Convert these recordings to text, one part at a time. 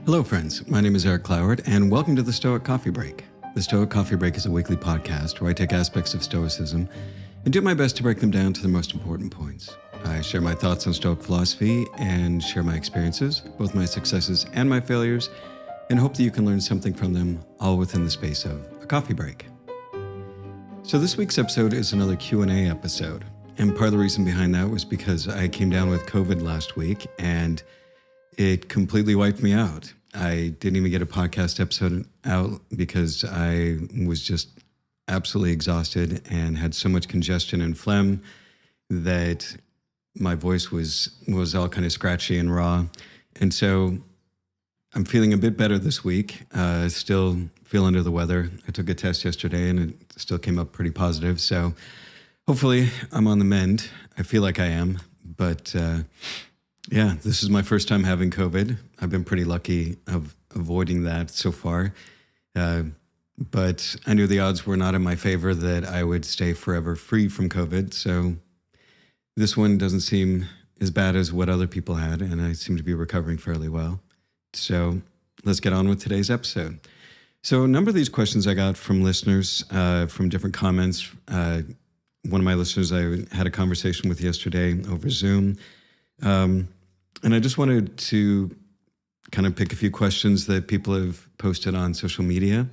Hello, friends. My name is Eric Cloward, and welcome to the Stoic Coffee Break. The Stoic Coffee Break is a weekly podcast where I take aspects of Stoicism and do my best to break them down to the most important points. I share my thoughts on Stoic philosophy and share my experiences, both my successes and my failures, and hope that you can learn something from them, all within the space of a coffee break. So this week's episode is another Q&A episode, and part of the reason behind that was because I came down with COVID last week, and it completely wiped me out. I didn't even get a podcast episode out because I was just absolutely exhausted and had so much congestion and phlegm that my voice was all kind of scratchy and raw. And so I'm feeling a bit better this week. Still feel under the weather. I took a test yesterday and it still came up pretty positive. So hopefully I'm on the mend. I feel like I am, but yeah, this is my first time having COVID. I've been pretty lucky of avoiding that so far. But I knew the odds were not in my favor that I would stay forever free from COVID. So this one doesn't seem as bad as what other people had, and I seem to be recovering fairly well. So let's get on with today's episode. So a number of these questions I got from listeners, from different comments. One of my listeners I had a conversation with yesterday over Zoom. And I just wanted to kind of pick a few questions that people have posted on social media.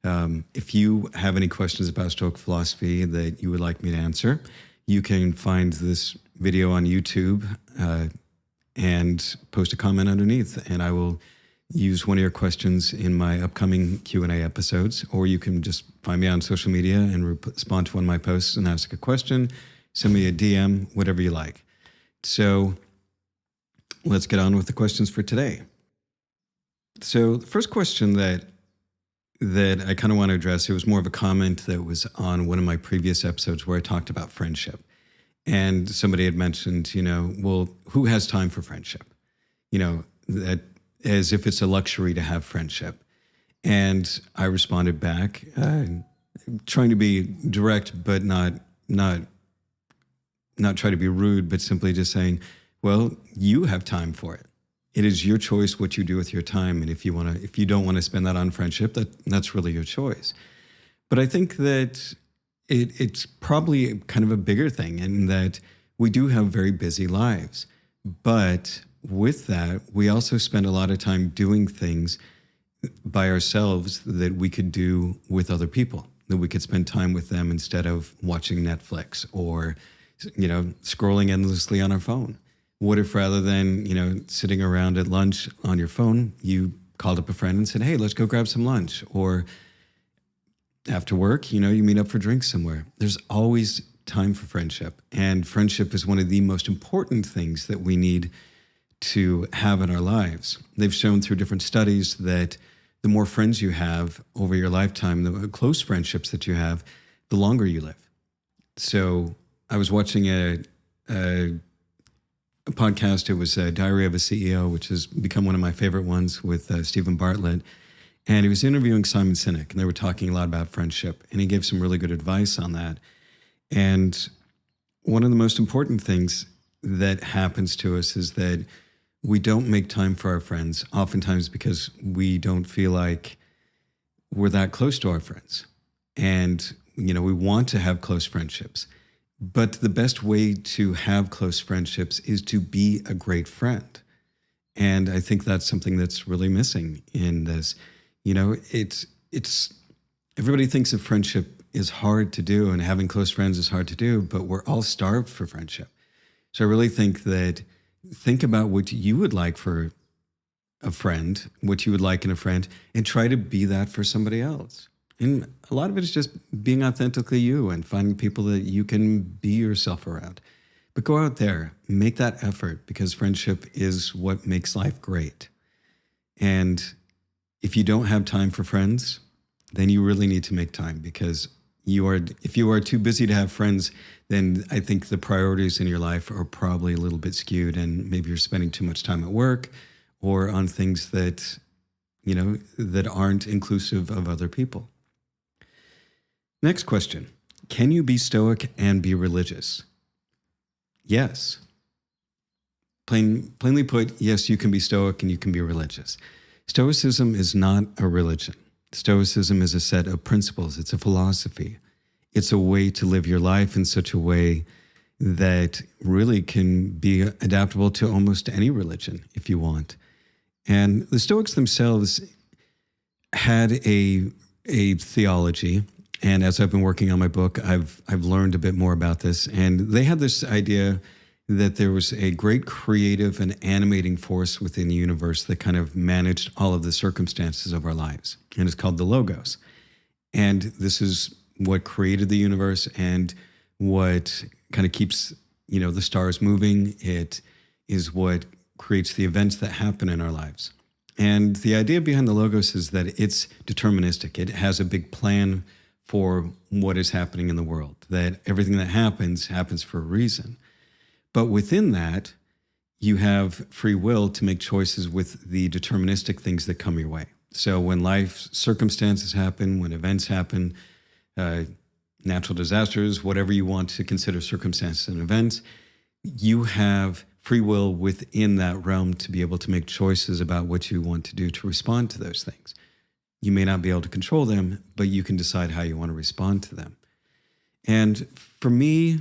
If you have any questions about Stoic philosophy that you would like me to answer, you can find this video on YouTube and post a comment underneath, and I will use one of your questions in my upcoming Q&A episodes, or you can just find me on social media and respond to one of my posts and ask a question, send me a DM, whatever you like. So let's get on with the questions for today. So the first question that I kind of want to address, it was more of a comment that was on one of my previous episodes where I talked about friendship. And somebody had mentioned, well, who has time for friendship? That as if it's a luxury to have friendship. And I responded back, trying to be direct, but not try to be rude, but simply just saying, well, you have time for it. It is your choice what you do with your time. And if you don't want to spend that on friendship, that's really your choice. But I think that it's probably kind of a bigger thing in that we do have very busy lives. But with that, we also spend a lot of time doing things by ourselves that we could do with other people, that we could spend time with them instead of watching Netflix or, scrolling endlessly on our phone. What if rather than, sitting around at lunch on your phone, you called up a friend and said, hey, let's go grab some lunch? Or after work, you meet up for drinks somewhere. There's always time for friendship. And friendship is one of the most important things that we need to have in our lives. They've shown through different studies that the more friends you have over your lifetime, the close friendships that you have, the longer you live. So I was watching a podcast. It was Diary of a CEO, which has become one of my favorite ones with Stephen Bartlett. And he was interviewing Simon Sinek, and they were talking a lot about friendship. And he gave some really good advice on that. And one of the most important things that happens to us is that we don't make time for our friends, oftentimes because we don't feel like we're that close to our friends. And, we want to have close friendships. But the best way to have close friendships is to be a great friend. And I think that's something that's really missing in this. It's everybody thinks that friendship is hard to do and having close friends is hard to do, but we're all starved for friendship. So I really think about what you would like for a friend, what you would like in a friend, and try to be that for somebody else. And a lot of it is just being authentically you and finding people that you can be yourself around. But go out there, make that effort, because friendship is what makes life great. And if you don't have time for friends, then you really need to make time, because if you are too busy to have friends, then I think the priorities in your life are probably a little bit skewed, and maybe you're spending too much time at work or on things that aren't inclusive of other people. Next question. Can you be stoic and be religious? Yes. Plainly put, yes, you can be stoic and you can be religious. Stoicism is not a religion. Stoicism is a set of principles. It's a philosophy. It's a way to live your life in such a way that really can be adaptable to almost any religion if you want. And the Stoics themselves had a theology. And as I've been working on my book, I've learned a bit more about this. And they had this idea that there was a great creative and animating force within the universe that kind of managed all of the circumstances of our lives. And it's called the Logos. And this is what created the universe and what kind of keeps, the stars moving. It is what creates the events that happen in our lives. And the idea behind the Logos is that it's deterministic. It has a big plan for what is happening in the world, that everything that happens for a reason. But within that, you have free will to make choices with the deterministic things that come your way. So when life circumstances happen, when events happen, natural disasters, whatever you want to consider circumstances and events, you have free will within that realm to be able to make choices about what you want to do to respond to those things. You may not be able to control them, but you can decide how you want to respond to them. And for me,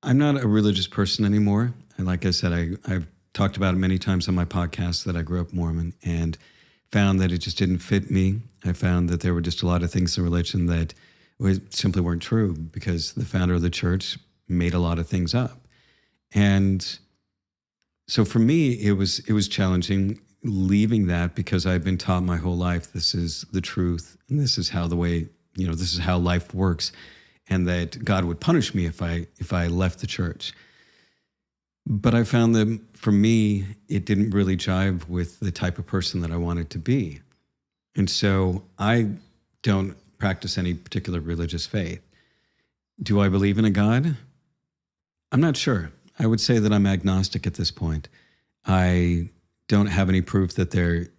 I'm not a religious person anymore. And like I said, I've talked about it many times on my podcast that I grew up Mormon and found that it just didn't fit me. I found that there were just a lot of things in religion that simply weren't true because the founder of the church made a lot of things up. And so for me, it was challenging leaving that because I've been taught my whole life this is the truth and this is how this is how life works. And that God would punish me if I left the church. But I found that for me, it didn't really jive with the type of person that I wanted to be. And so I don't practice any particular religious faith. Do I believe in a God? I'm not sure. I would say that I'm agnostic at this point. I don't have any proof that there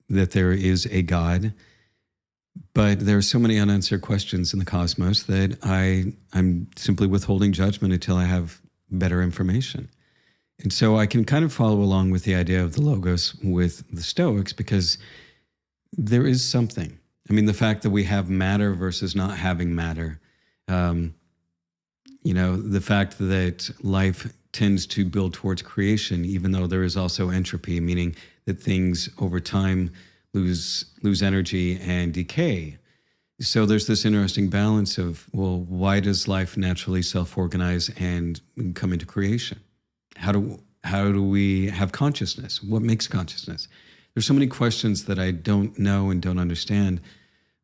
is a God. But there are so many unanswered questions in the cosmos that I'm simply withholding judgment until I have better information. And so I can kind of follow along with the idea of the Logos with the Stoics because there is something. I mean, the fact that we have matter versus not having matter, the fact that life tends to build towards creation, even though there is also entropy, meaning that things over time lose energy and decay. So there's this interesting balance of, well, why does life naturally self-organize and come into creation? How do we have consciousness? What makes consciousness? There's so many questions that I don't know and don't understand,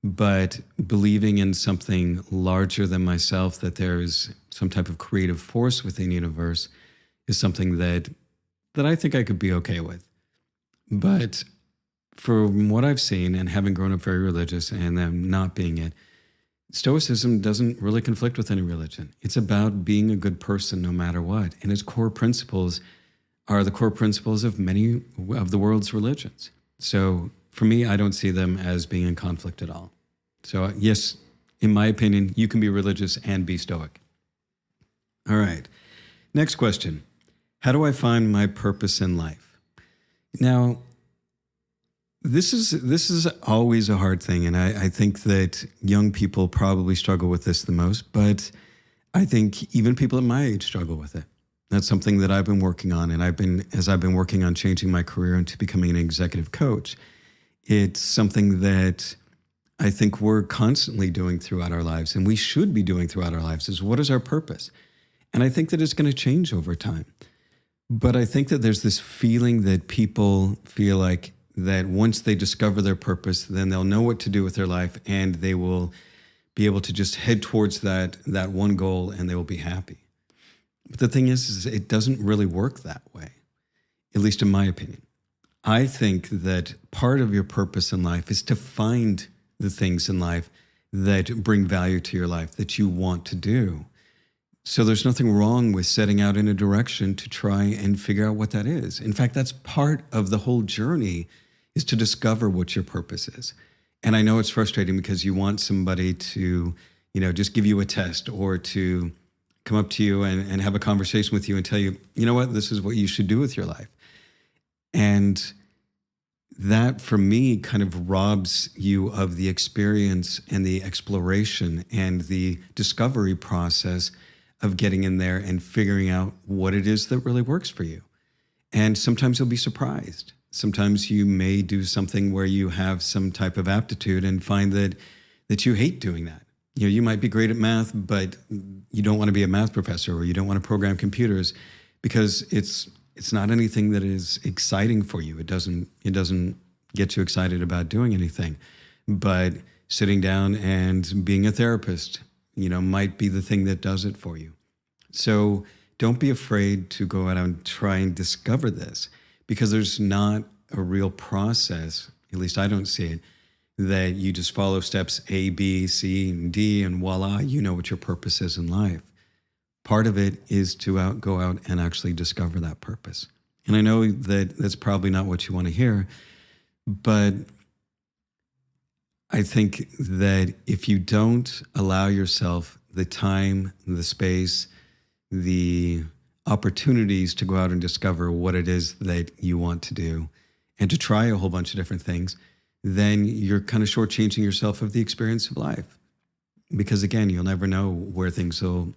but believing in something larger than myself, that there is some type of creative force within the universe, is something that I think I could be okay with. But from what I've seen and having grown up very religious and them not being it, Stoicism doesn't really conflict with any religion. It's about being a good person no matter what. And its core principles are the core principles of many of the world's religions. So for me, I don't see them as being in conflict at all. So yes, in my opinion, you can be religious and be Stoic. All right. Next question. How do I find my purpose in life? Now, This is always a hard thing, and I think that young people probably struggle with this the most, but I think even people at my age struggle with it. That's something that I've been working on, and as I've been working on changing my career into becoming an executive coach, it's something that I think we're constantly doing throughout our lives, and we should be doing throughout our lives, is what is our purpose? And I think that it's going to change over time. But I think that there's this feeling that people feel like that once they discover their purpose, then they'll know what to do with their life and they will be able to just head towards that one goal and they will be happy. But the thing is it doesn't really work that way, at least in my opinion. I think that part of your purpose in life is to find the things in life that bring value to your life that you want to do. So there's nothing wrong with setting out in a direction to try and figure out what that is. In fact, that's part of the whole journey, is to discover what your purpose is. And I know it's frustrating because you want somebody to, just give you a test or to come up to you and have a conversation with you and tell you, you know what, this is what you should do with your life. And that for me kind of robs you of the experience and the exploration and the discovery process of getting in there and figuring out what it is that really works for you. And sometimes you'll be surprised. Sometimes you may do something where you have some type of aptitude and find that you hate doing that. You know, you might be great at math, but you don't want to be a math professor, or you don't want to program computers because it's not anything that is exciting for you. It doesn't get you excited about doing anything. But sitting down and being a therapist, might be the thing that does it for you. So don't be afraid to go out and try and discover this, because there's not a real process, at least I don't see it, that you just follow steps A, B, C, and D, and voila, you know what your purpose is in life. Part of it is to go out and actually discover that purpose. And I know that that's probably not what you want to hear, but I think that if you don't allow yourself the time, the space, the opportunities to go out and discover what it is that you want to do and to try a whole bunch of different things, then you're kind of shortchanging yourself of the experience of life. Because again, you'll never know where things will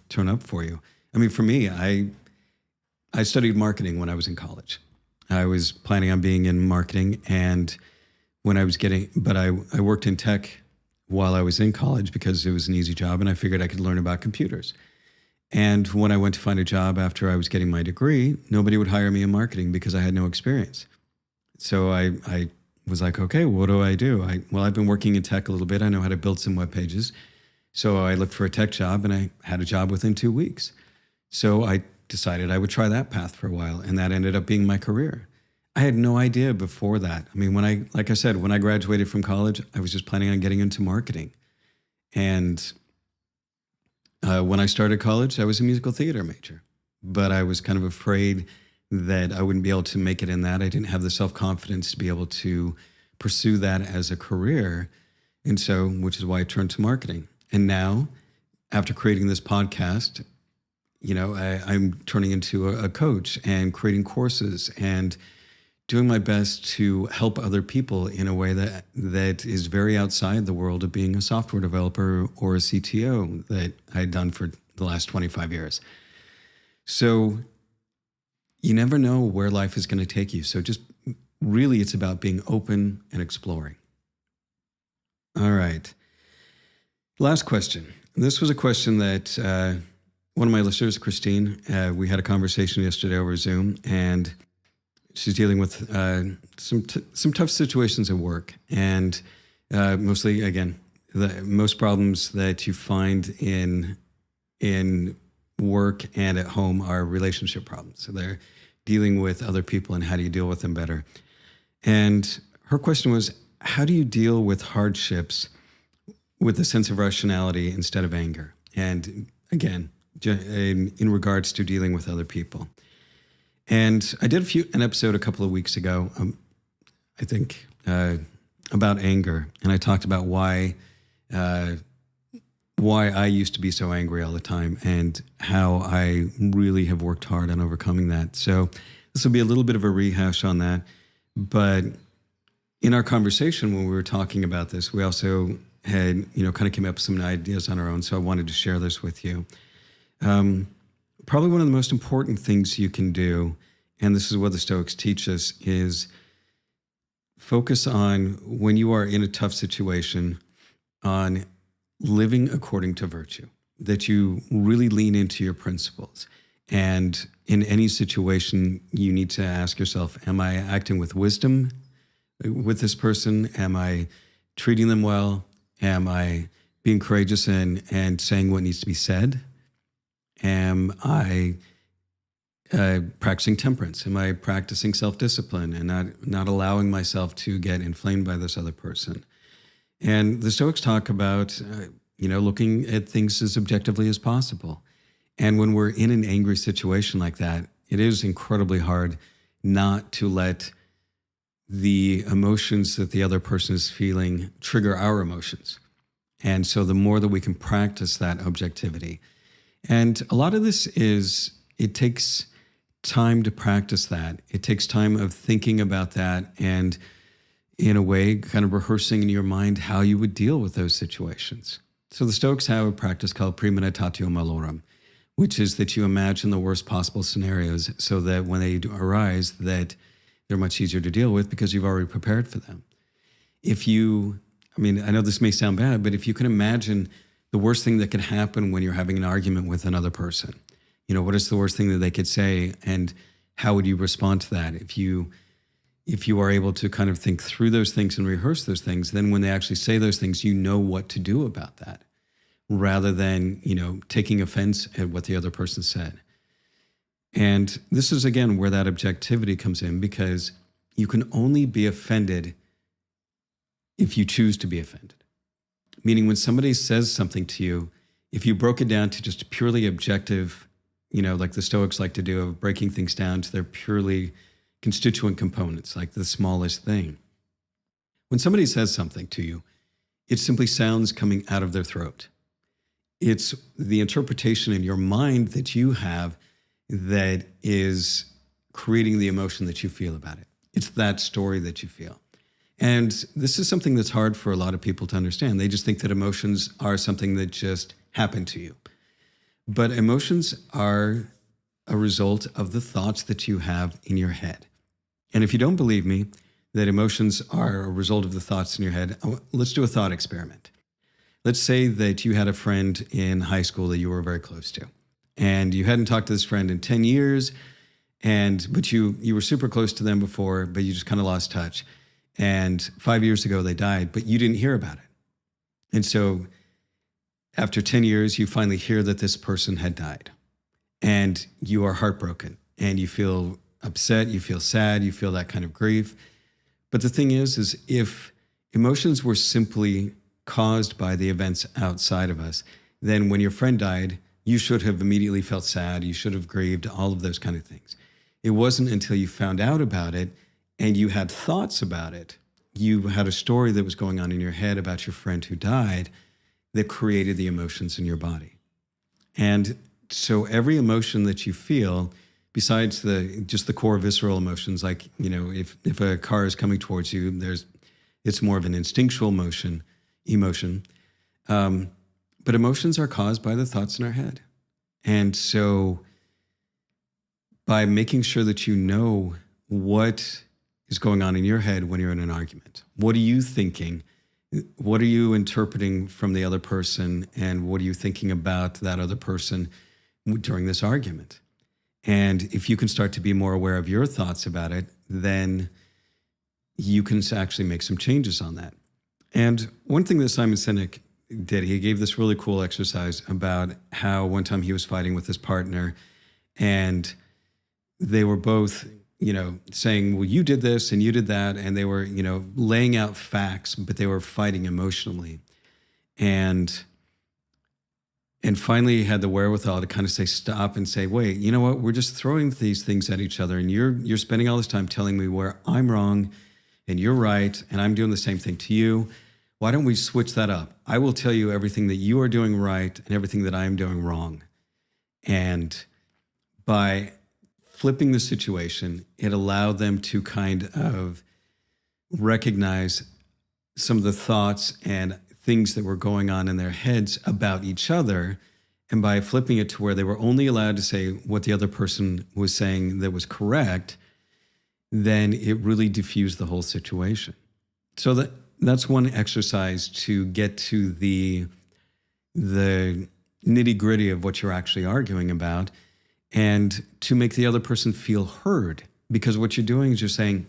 turn up for you. I mean, for me, I studied marketing when I was in college. I was planning on being in marketing, and when I was I worked in tech while I was in college because it was an easy job, and I figured I could learn about computers. And when I went to find a job after I was getting my degree, nobody would hire me in marketing because I had no experience. So I was like, okay, what do I do? I've been working in tech a little bit. I know how to build some web pages. So I looked for a tech job, and I had a job within 2 weeks. So I decided I would try that path for a while, and that ended up being my career. I had no idea before that. I mean, when I graduated from college, I was just planning on getting into marketing. And when I started college, I was a musical theater major, but I was kind of afraid that I wouldn't be able to make it in that. I didn't have the self-confidence to be able to pursue that as a career. And so, which is why I turned to marketing. And now, after creating this podcast, I'm turning into a coach and creating courses and doing my best to help other people in a way that is very outside the world of being a software developer or a CTO that I had done for the last 25 years. So you never know where life is going to take you. So just really, it's about being open and exploring. All right. Last question. This was a question that one of my listeners, Christine, we had a conversation yesterday over Zoom, and she's dealing with some tough situations at work. And mostly, again, most problems that you find in work and at home are relationship problems. So they're dealing with other people, and how do you deal with them better? And her question was, how do you deal with hardships with a sense of rationality instead of anger? And again, in regards to dealing with other people. And I did an episode a couple of weeks ago, I think, about anger. And I talked about why I used to be so angry all the time and how I really have worked hard on overcoming that. So this will be a little bit of a rehash on that. But in our conversation, when we were talking about this, we also had, kind of came up with some ideas on our own. So I wanted to share this with you. Probably one of the most important things you can do, and this is what the Stoics teach us, is focus on, when you are in a tough situation, on living according to virtue, that you really lean into your principles. And in any situation, you need to ask yourself, am I acting with wisdom with this person? Am I treating them well? Am I being courageous and saying what needs to be said? Am I practicing temperance? Am I practicing self-discipline and not allowing myself to get inflamed by this other person? And the Stoics talk about, looking at things as objectively as possible. And when we're in an angry situation like that, it is incredibly hard not to let the emotions that the other person is feeling trigger our emotions. And so the more that we can practice that objectivity. And a lot of this it takes time to practice that. It takes time of thinking about that and, in a way, kind of rehearsing in your mind how you would deal with those situations. So the Stoics have a practice called premeditatio malorum, which is that you imagine the worst possible scenarios so that when they arise, that they're much easier to deal with because you've already prepared for them. I know this may sound bad, but if you can imagine the worst thing that could happen when you're having an argument with another person, what is the worst thing that they could say, and how would you respond to that? If you are able to kind of think through those things and rehearse those things, then when they actually say those things, you know what to do about that, rather than, taking offense at what the other person said. And this is, again, where that objectivity comes in, because you can only be offended if you choose to be offended. Meaning when somebody says something to you, if you broke it down to just purely objective, like the Stoics like to do, of breaking things down to their purely constituent components, like the smallest thing. When somebody says something to you, it simply sounds coming out of their throat. It's the interpretation in your mind that you have that is creating the emotion that you feel about it. It's that story that you feel. And this is something that's hard for a lot of people to understand. They just think that emotions are something that just happen to you. But emotions are a result of the thoughts that you have in your head. And if you don't believe me that emotions are a result of the thoughts in your head, let's do a thought experiment. Let's say that you had a friend in high school that you were very close to, and you hadn't talked to this friend in 10 years, but you were super close to them before, but you just kind of lost touch. And 5 years ago, they died, but you didn't hear about it. And so after 10 years, you finally hear that this person had died, and you are heartbroken, and you feel upset, you feel sad, you feel that kind of grief. But the thing is if emotions were simply caused by the events outside of us, then when your friend died, you should have immediately felt sad, you should have grieved, all of those kind of things. It wasn't until you found out about it and you had thoughts about it, you had a story that was going on in your head about your friend who died, that created the emotions in your body. And so every emotion that you feel, besides just the core visceral emotions, like, if a car is coming towards you, it's more of an instinctual emotion. But emotions are caused by the thoughts in our head. And so by making sure that you know what is going on in your head when you're in an argument, what are you thinking? What are you interpreting from the other person? And what are you thinking about that other person during this argument? And if you can start to be more aware of your thoughts about it, then you can actually make some changes on that. And one thing that Simon Sinek did, he gave this really cool exercise about how one time he was fighting with his partner, and they were both, saying, well, you did this and you did that. And they were, laying out facts, but they were fighting emotionally. And finally he had the wherewithal to kind of stop and say, wait, you know what? We're just throwing these things at each other. And you're spending all this time telling me where I'm wrong and you're right. And I'm doing the same thing to you. Why don't we switch that up? I will tell you everything that you are doing right and everything that I'm doing wrong. And by flipping the situation, it allowed them to kind of recognize some of the thoughts and things that were going on in their heads about each other. And by flipping it to where they were only allowed to say what the other person was saying that was correct, then it really diffused the whole situation. So that's one exercise to get to the nitty-gritty of what you're actually arguing about, and to make the other person feel heard. Because what you're doing is you're saying,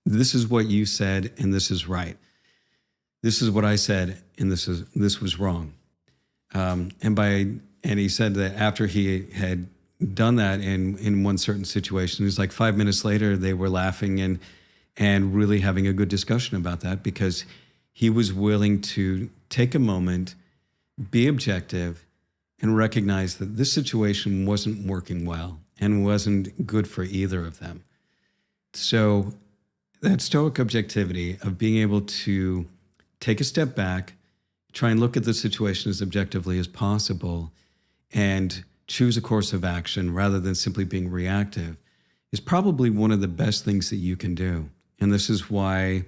this is what you said and this is right. This is what I said and this was wrong. And he said that after he had done that in one certain situation, it was like 5 minutes later, they were laughing and really having a good discussion about that, because he was willing to take a moment, be objective, and recognize that this situation wasn't working well and wasn't good for either of them. So that Stoic objectivity of being able to take a step back, try and look at the situation as objectively as possible, and choose a course of action rather than simply being reactive, is probably one of the best things that you can do. And this is why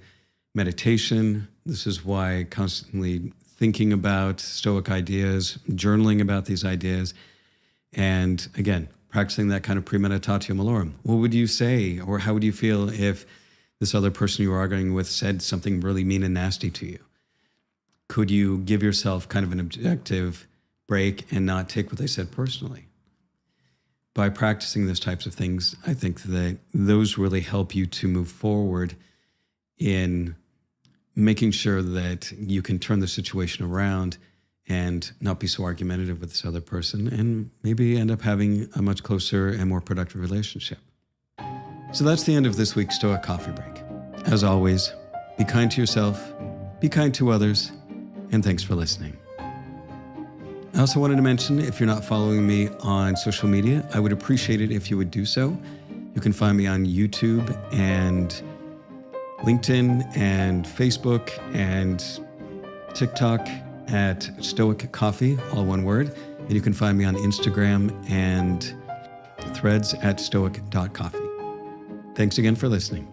meditation, this is why constantly thinking about Stoic ideas, journaling about these ideas, and again, practicing that kind of premeditatio malorum. What would you say, or how would you feel if this other person you were arguing with said something really mean and nasty to you? Could you give yourself kind of an objective break and not take what they said personally? By practicing those types of things, I think that those really help you to move forward in making sure that you can turn the situation around and not be so argumentative with this other person, and maybe end up having a much closer and more productive relationship. So that's the end of this week's Stoic Coffee Break. As always, be kind to yourself, be kind to others, and thanks for listening. I also wanted to mention, if you're not following me on social media, I would appreciate it if you would do so. You can find me on YouTube and LinkedIn and Facebook and TikTok at Stoic Coffee, all one word. And you can find me on Instagram and Threads at stoic.coffee. Thanks again for listening.